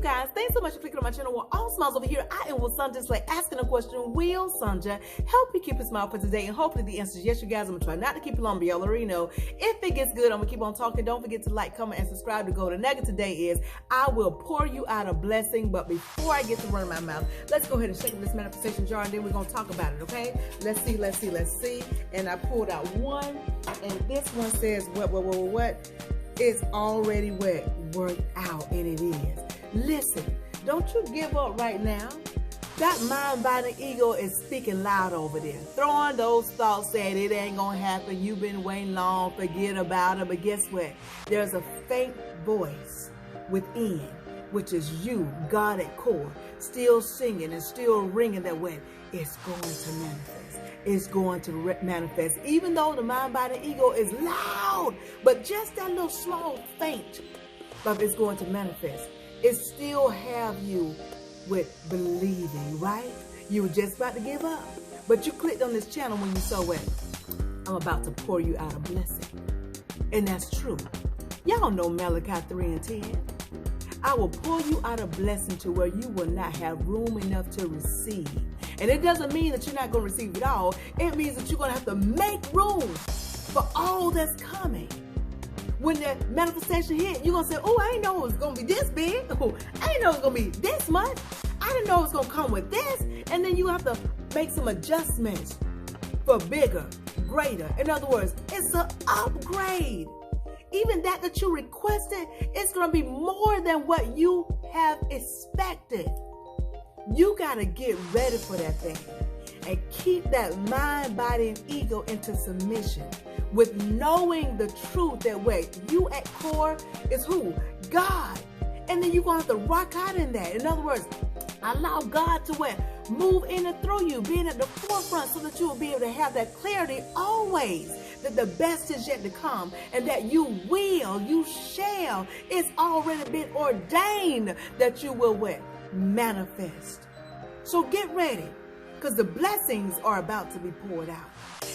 guys, thanks so much for clicking on my channel. Well, all smiles over here. I am with Sanja Slay asking a question. Will Sanja help you keep a smile for today? And hopefully the answer is yes, you guys. I'm gonna try not to keep it long, but y'all already know. If it gets good, I'm gonna keep on talking. Don't forget to like, comment, and subscribe to go. The nugget today is I will pour you out a blessing. But before I get to running my mouth, let's go ahead and shake this manifestation jar, and then we're gonna talk about it. Okay? Let's see. And I pulled out one, and this one says what? It's already worked out, and it is. Listen, don't you give up right now. That mind, body, ego is speaking loud over there, throwing those thoughts saying it ain't gonna happen. You've been waiting long, forget about it. But guess what? There's a faint voice within, which is you, God at core, still singing and still ringing that way. It's going to manifest. It's going to manifest. Even though the mind, body, ego is loud, but just that little small faint, but it's going to manifest. It still have you with believing, right? You were just about to give up, but you clicked on this channel when you saw it. I'm about to pour you out a blessing. And that's true. Y'all know Malachi 3:10. I will pour you out a blessing to where you will not have room enough to receive. And it doesn't mean that you're not going to receive it all. It means that you're going to have to make room for all that's coming. When that manifestation hit, you're going to say, oh, I didn't know it was going to be this big. Oh, I didn't know it was going to be this much. I didn't know it was going to come with this. And then you have to make some adjustments for bigger, greater. In other words, it's an upgrade. Even that you requested, it's going to be more than what you have expected. You got to get ready for that thing and keep that mind, body, and ego into submission with knowing the truth that you at core is who? God. And then you're going to have to rock out in that. In other words, allow God to move in and through you, being at the forefront so that you will be able to have that clarity always that the best is yet to come and that you shall. It's already been ordained that you will manifest. So get ready, because the blessings are about to be poured out.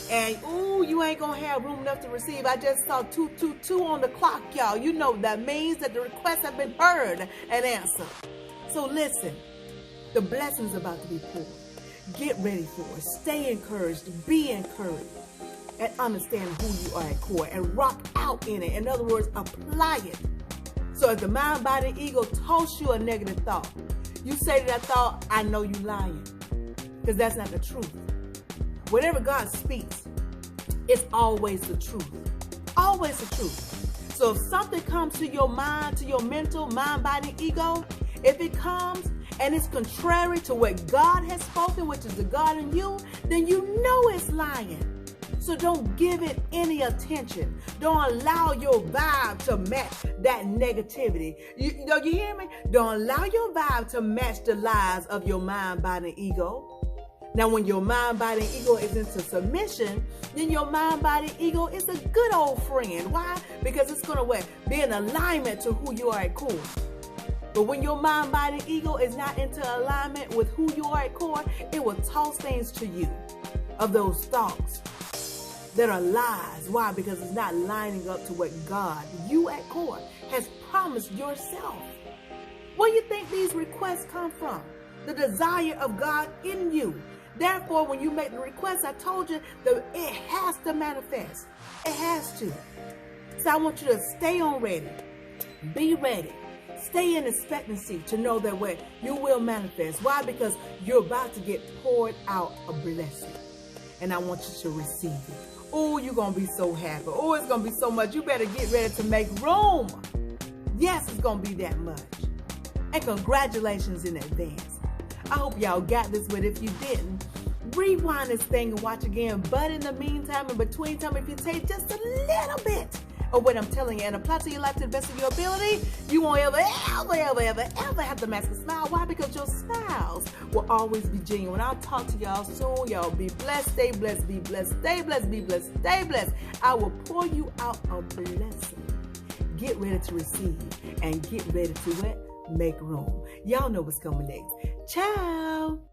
And ooh, you ain't gonna have room enough to receive. I just saw 222 on the clock, y'all. You know that means that the requests have been heard and answered. So listen, the blessings are about to be poured. Get ready for it. Stay encouraged. Be encouraged. And understand who you are at core and rock out in it. In other words, apply it. So if the mind, body, ego toss you a negative thought, you say to that thought, I know you lying. Because that's not the truth. Whatever God speaks, it's always the truth. Always the truth. So if something comes to your mind, to your mental, mind, body, ego, if it comes and it's contrary to what God has spoken, which is the God in you, then you know it's lying. So don't give it any attention. Don't allow your vibe to match that negativity. You hear me? Don't allow your vibe to match the lies of your mind, body, and ego. Now, when your mind, body, and ego is into submission, then your mind, body, ego is a good old friend. Why? Because it's going to be in alignment to who you are at core. But when your mind, body, ego is not into alignment with who you are at core, it will toss things to you of those thoughts that are lies. Why? Because it's not lining up to what God, you at core, has promised yourself. Where do you think these requests come from? The desire of God in you. Therefore, when you make the request, I told you that it has to manifest. It has to. So I want you to stay on ready. Be ready. Stay in expectancy to know that you will manifest. Why? Because you're about to get poured out a blessing. And I want you to receive it. Oh, you're going to be so happy. Oh, it's going to be so much. You better get ready to make room. Yes, it's going to be that much. And congratulations in advance. I hope y'all got this, but if you didn't, rewind this thing and watch again. But in the meantime, in between time, if you take just a little bit of what I'm telling you and apply to your life to the best of your ability, you won't ever have to mask a smile. Why? Because your smiles will always be genuine. I'll talk to y'all soon. Y'all be blessed, stay blessed, be blessed, stay blessed, be blessed, stay blessed. I will pour you out a blessing. Get ready to receive and get ready to make room. Y'all know what's coming next. Ciao.